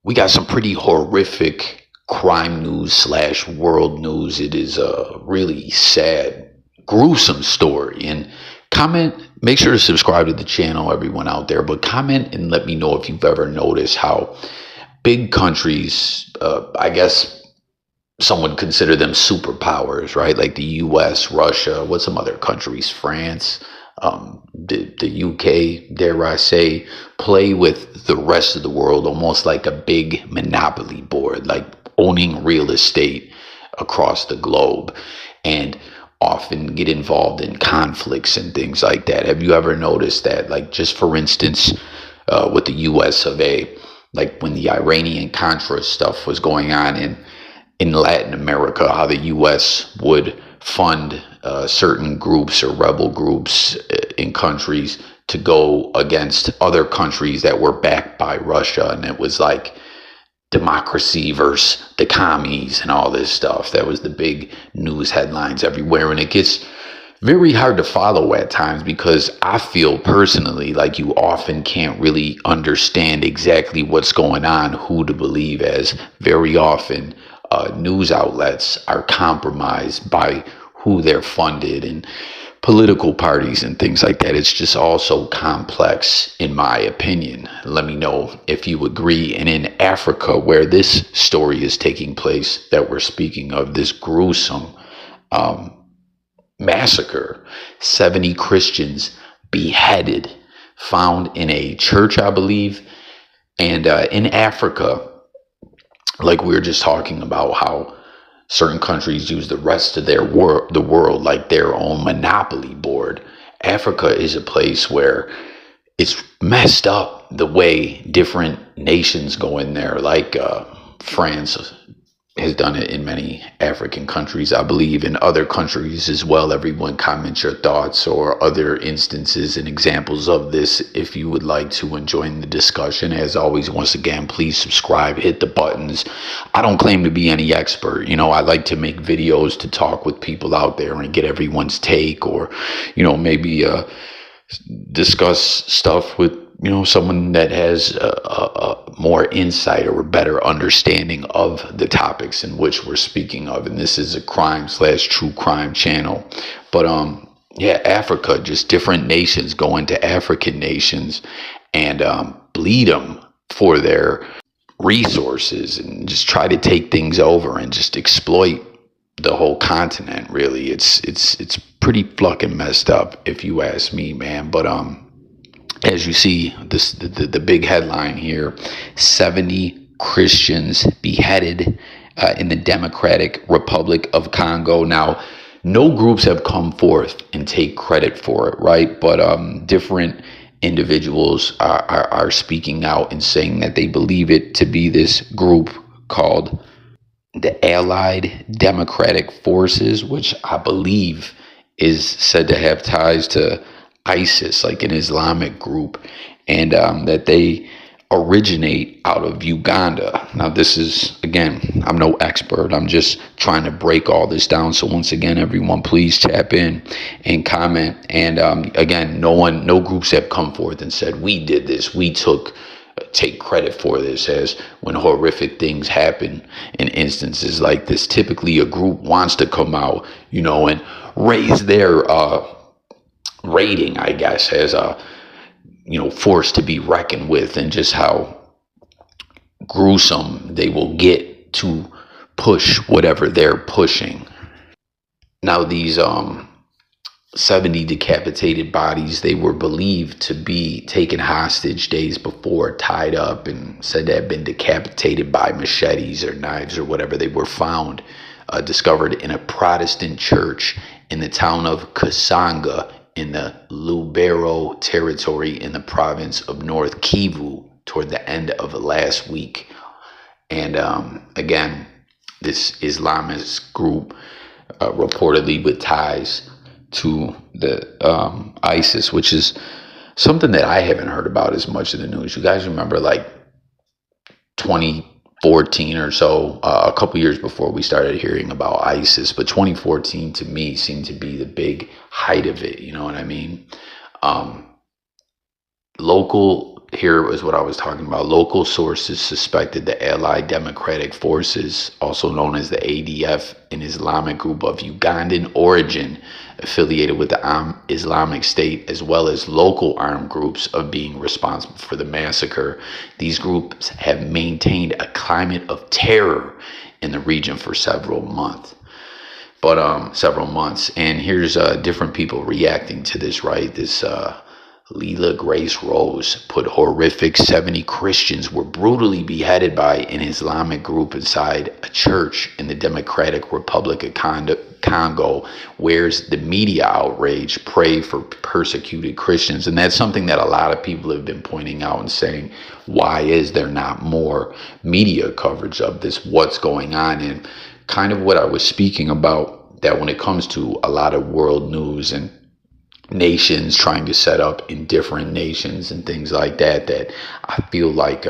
We got some pretty horrific crime news slash world news. It is a really sad, gruesome story. And make sure to subscribe to the channel, everyone out there, but comment and let me know if you've ever noticed how big countries, I guess some would consider them superpowers, right? Like the US, Russia, what's some other countries, France, the UK, dare I say, play with the rest of the world almost like a big monopoly board, like owning real estate across the globe, and often get involved in conflicts and things like that. Have you ever noticed that? Like, just for instance, with the US of A, like when the Iranian Contra stuff was going on in Latin America, how the US would fund certain groups or rebel groups in countries to go against other countries that were backed by Russia. And it was like democracy versus the commies and all this stuff. That was the big news headlines everywhere. And it gets very hard to follow at times because I feel personally like you often can't really understand exactly what's going on, who to believe, as very often news outlets are compromised by who they're funded and political parties and things like that. It's just all so complex, in my opinion. Let me know if you agree. And in Africa, where this story is taking place that we're speaking of, this gruesome massacre, 70 Christians beheaded, found in a church, I believe. And in Africa, like we were just talking about, how certain countries use the rest of the world like their own monopoly board. Africa is a place where it's messed up the way different nations go in there, like France has done it in many African countries, I believe, in other countries as well. Everyone comment your thoughts or other instances and examples of this if you would like to, and join the discussion. As always, once again, please subscribe, hit the buttons. I don't claim to be any expert. I like to make videos to talk with people out there and get everyone's take, or, maybe discuss stuff with someone that has a more insight or a better understanding of the topics in which we're speaking of. And this is a crime/true crime channel. But yeah, Africa, just different nations go into African nations and bleed them for their resources and just try to take things over and just exploit the whole continent. Really, it's pretty fucking messed up, if you ask me, man. But as you see, the big headline here: 70 Christians beheaded in the Democratic Republic of Congo. Now, no groups have come forth and take credit for it, right? But different individuals are speaking out and saying that they believe it to be this group called the Allied Democratic Forces, which I believe is said to have ties to ISIS, like an Islamic group, and that they originate out of Uganda. Now, this is, again, I'm no expert. I'm just trying to break all this down. So once again, everyone, please tap in and comment. And again, no groups have come forth and said, we did this, we take credit for this. As when horrific things happen in instances like this, typically a group wants to come out, and raise their rating, I guess, as a force to be reckoned with, and just how gruesome they will get to push whatever they're pushing. Now, these 70 decapitated bodies, they were believed to be taken hostage days before, tied up, and said to have been decapitated by machetes or knives or whatever. They were found, discovered in a Protestant church in the town of Kasanga in the Lubero territory in the province of North Kivu toward the end of last week. And again, this Islamist group reportedly with ties to the ISIS, which is something that I haven't heard about as much in the news. You guys remember, like 2014 or so, a couple years before we started hearing about ISIS, but 2014 to me seemed to be the big height of it. You know what I mean? Local here is what I was talking about. Local sources suspected the Allied Democratic Forces, also known as the ADF, an Islamic group of Ugandan origin affiliated with the Islamic State, as well as local armed groups, of being responsible for the massacre. These groups have maintained a climate of terror in the region for several months. And here's different people reacting to this, right? This Leela Grace Rose put horrific 70 Christians were brutally beheaded by an Islamic group inside a church in the Democratic Republic of Congo. Where's the media outrage? Pray for persecuted Christians. And that's something that a lot of people have been pointing out and saying, why is there not more media coverage of this? What's going on? And kind of what I was speaking about, that when it comes to a lot of world news and nations trying to set up in different nations and things like that, that I feel like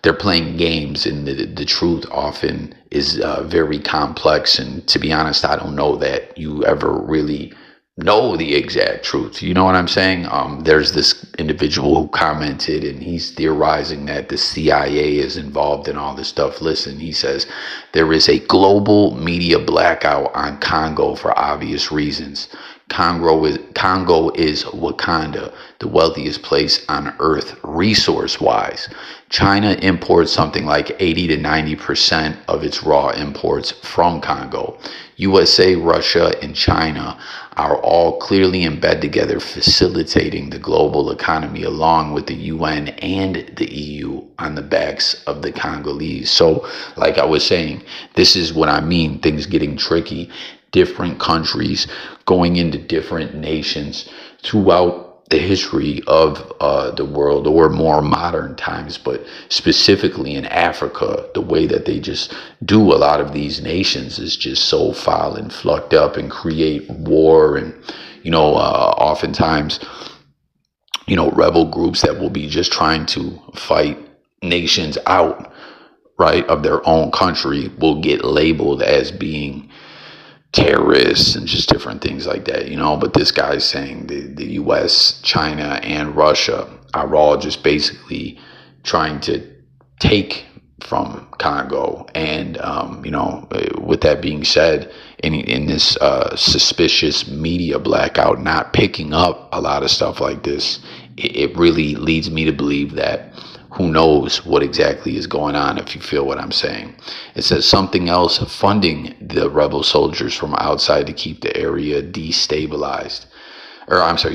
they're playing games, and the truth often is very complex. And to be honest, I don't know that you ever really know the exact truth. You know what I'm saying? There's this individual who commented, and he's theorizing that the CIA is involved in all this stuff. Listen, he says, there is a global media blackout on Congo for obvious reasons. Congo is Wakanda, the wealthiest place on earth resource-wise. China imports something like 80 to 90% of its raw imports from Congo. USA, Russia, and China are all clearly in bed together, facilitating the global economy along with the UN and the EU on the backs of the Congolese. So, like I was saying, this is what I mean, things getting tricky. Different countries going into different nations throughout the history of the world, or more modern times, but specifically in Africa, the way that they just do a lot of these nations is just so foul and fucked up, and create war. And oftentimes rebel groups that will be just trying to fight nations out, right, of their own country, will get labeled as being terrorists and just different things like that, but this guy's saying the US, China, and Russia are all just basically trying to take from Congo. And with that being said, in this suspicious media blackout, not picking up a lot of stuff like this, it really leads me to believe that who knows what exactly is going on, if you feel what I'm saying. It says something else funding the rebel soldiers from outside to keep the area destabilized.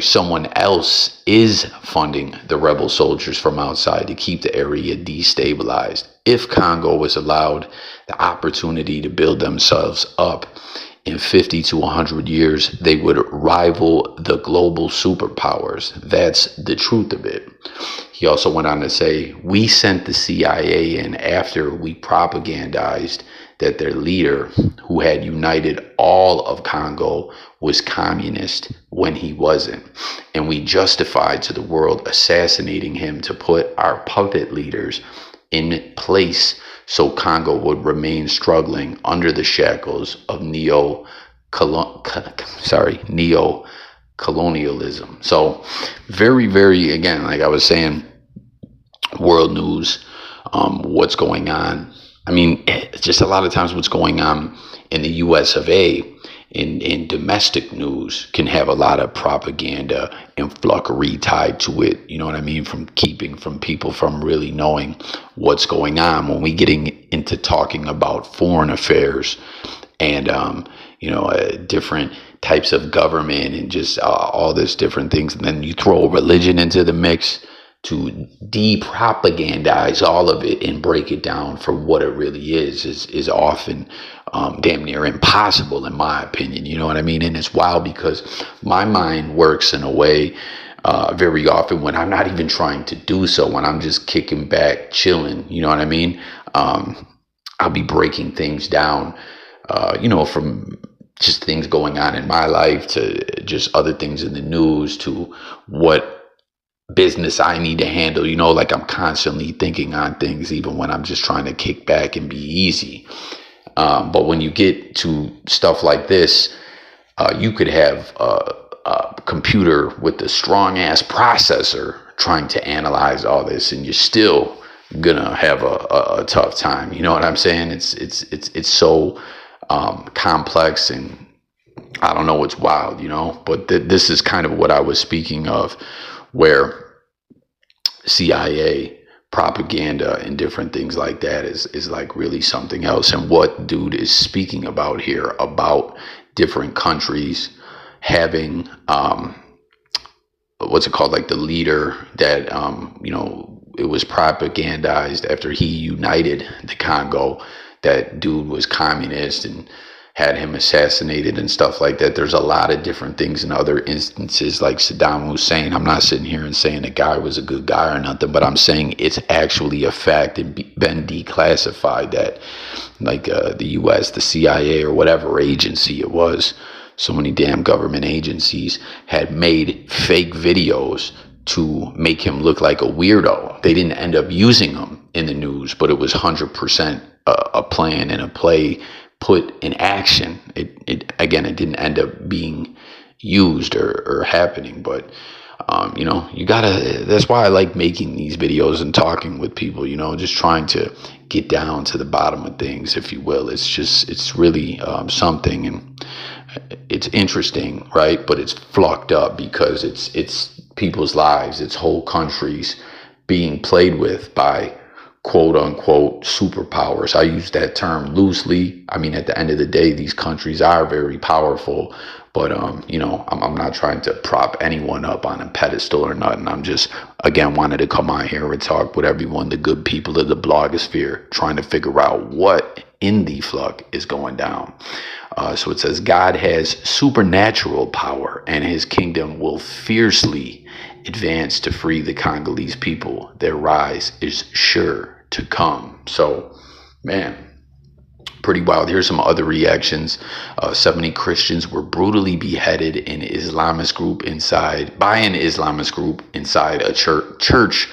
Someone else is funding the rebel soldiers from outside to keep the area destabilized. If Congo was allowed the opportunity to build themselves up, in 50 to 100 years, they would rival the global superpowers. That's the truth of it. He also went on to say, we sent the CIA in after we propagandized that their leader, who had united all of Congo, was communist when he wasn't. And we justified to the world assassinating him to put our puppet leaders in place so Congo would remain struggling under the shackles of neo-colonialism. So very, very, again, like I was saying, world news, what's going on. I mean, just a lot of times what's going on in the US of A in domestic news can have a lot of propaganda and fluffery tied to it. You know what I mean? From keeping from people from really knowing what's going on. When we getting into talking about foreign affairs and, different types of government and just all this different things. And then you throw religion into the mix to de-propagandize all of it and break it down for what it really is often damn near impossible, in my opinion. You know what I mean? And it's wild because my mind works in a way very often when I'm not even trying to do so, when I'm just kicking back, chilling. You know what I mean? I'll be breaking things down, from just things going on in my life to just other things in the news to what business I need to handle. Like I'm constantly thinking on things, even when I'm just trying to kick back and be easy. But when you get to stuff like this, you could have a computer with a strong ass processor trying to analyze all this, and you're still gonna have a tough time. You know what I'm saying? It's so complex, and I don't know, it's wild, but this is kind of what I was speaking of, where CIA propaganda and different things like that is like really something else. And what dude is speaking about here, about different countries having what's it called, like the leader that it was propagandized after he united the Congo, that dude was communist and had him assassinated and stuff like that. There's a lot of different things in other instances, like Saddam Hussein. I'm not sitting here and saying the guy was a good guy or nothing, but I'm saying it's actually a fact and been declassified that, like the US, the CIA, or whatever agency it was, so many damn government agencies had made fake videos to make him look like a weirdo. They didn't end up using him in the news, but it was 100% a plan and a play put in action. It didn't end up being used or happening, but you gotta, that's why I like making these videos and talking with people, just trying to get down to the bottom of things, if you will. It's really something, and it's interesting, right? But it's fucked up because it's people's lives, it's whole countries being played with by quote unquote superpowers. I use that term loosely. I mean, at the end of the day, these countries are very powerful, but I'm not trying to prop anyone up on a pedestal or nothing. I'm just, again, wanted to come on here and talk with everyone, the good people of the blogosphere, trying to figure out what in the fuck is going down. So it says, God has supernatural power, and his kingdom will fiercely advance to free the Congolese people. Their rise is sure to come. So, man, pretty wild. Here's some other reactions. 70 Christians were brutally beheaded by an Islamist group inside a church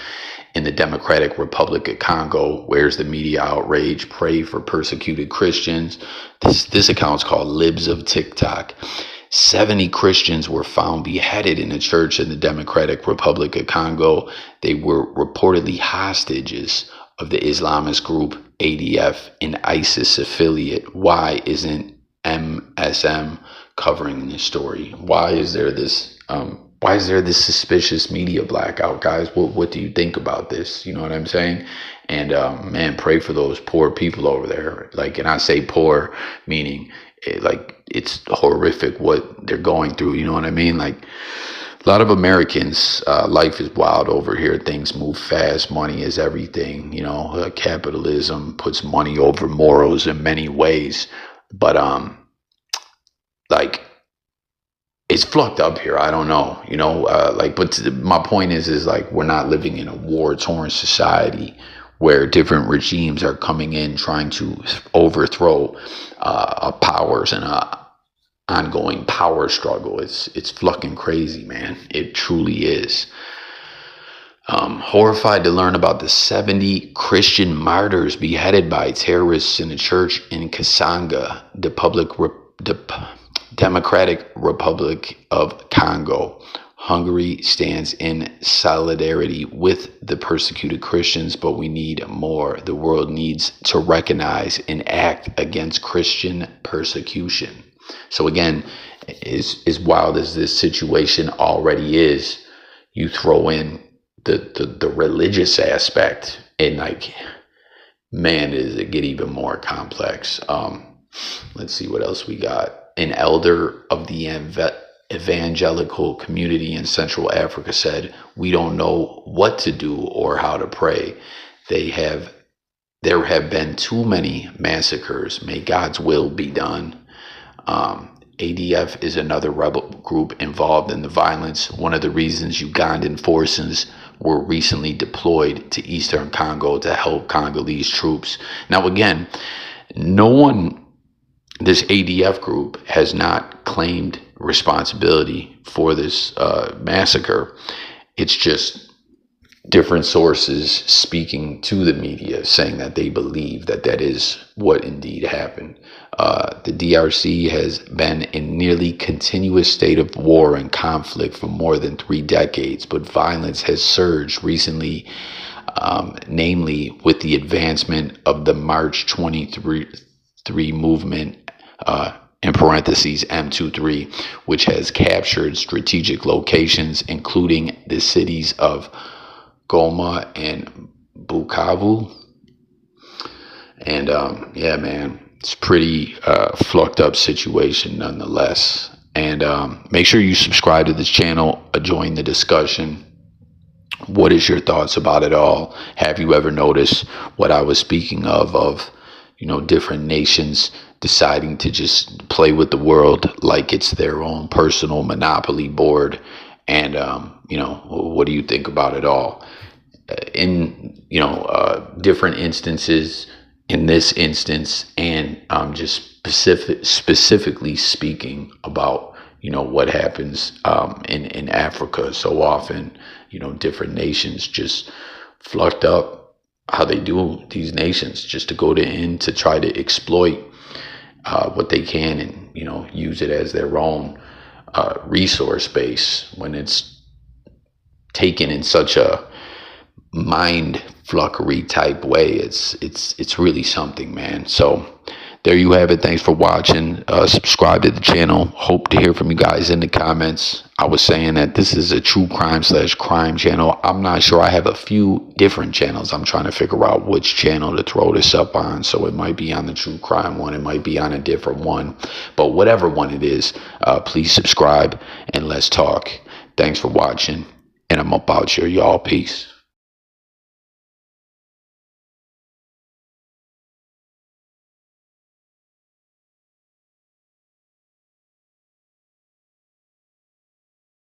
in the Democratic Republic of Congo. Where's the media outrage? Pray for persecuted Christians. This account's called Libs of TikTok. 70 Christians were found beheaded in a church in the Democratic Republic of Congo. They were reportedly hostages of the Islamist group ADF, an ISIS affiliate. Why isn't MSM covering this story? Why is there this suspicious media blackout, guys? What do you think about this? You know what I'm saying? And man, pray for those poor people over there. Like, and I say poor meaning it's horrific what they're going through. You know what I mean? Like, a lot of Americans, life is wild over here. Things move fast. Money is everything. Capitalism puts money over morals in many ways. But it's fucked up here. I don't know, but my point is like, we're not living in a war-torn society where different regimes are coming in trying to overthrow powers and ongoing power struggle. It's fucking crazy, man. It truly is. Horrified to learn about the 70 Christian martyrs beheaded by terrorists in a church in Kasanga, Democratic Republic of Congo. Hungary stands in solidarity with the persecuted Christians, but we need more. The world needs to recognize and act against Christian persecution. So again, as wild as this situation already is, you throw in the religious aspect, and man, does it get even more complex. Let's see what else we got. An elder of the evangelical community in Central Africa said, "We don't know what to do or how to pray. There have been too many massacres. May God's will be done." ADF is another rebel group involved in the violence. One of the reasons Ugandan forces were recently deployed to Eastern Congo to help Congolese troops. Now, again, this ADF group has not claimed responsibility for this massacre. It's just different sources speaking to the media, saying that they believe that that is what indeed happened. The DRC has been in nearly continuous state of war and conflict for more than 3 decades, but violence has surged recently, namely with the advancement of the March 23 movement, in parentheses M23, which has captured strategic locations, including the cities of Goma and Bukavu. And yeah, man, it's pretty fucked up situation nonetheless. And make sure you subscribe to this channel, join the discussion. What is your thoughts about it all? Have you ever noticed what I was speaking of, you know, different nations deciding to just play with the world like it's their own personal monopoly board? And, you know, what do you think about it all? In, you know, different instances, in this instance, and just specifically speaking about, you know, what happens in Africa so often, you know, different nations just flucked up how they do these nations just to go to end to try to exploit what they can and, you know, use it as their own resource base when it's taken in such a mind fluckery type way. It's really something, man. So there you have it. Thanks for watching. Subscribe to the channel. Hope to hear from you guys in the comments. I was saying that this is a true crime/crime channel. I'm not sure. I have a few different channels. I'm trying to figure out which channel to throw this up on. So it might be on the true crime one. It might be on a different one. But whatever one it is, please subscribe and let's talk. Thanks for watching. And I'm about here, y'all. Peace.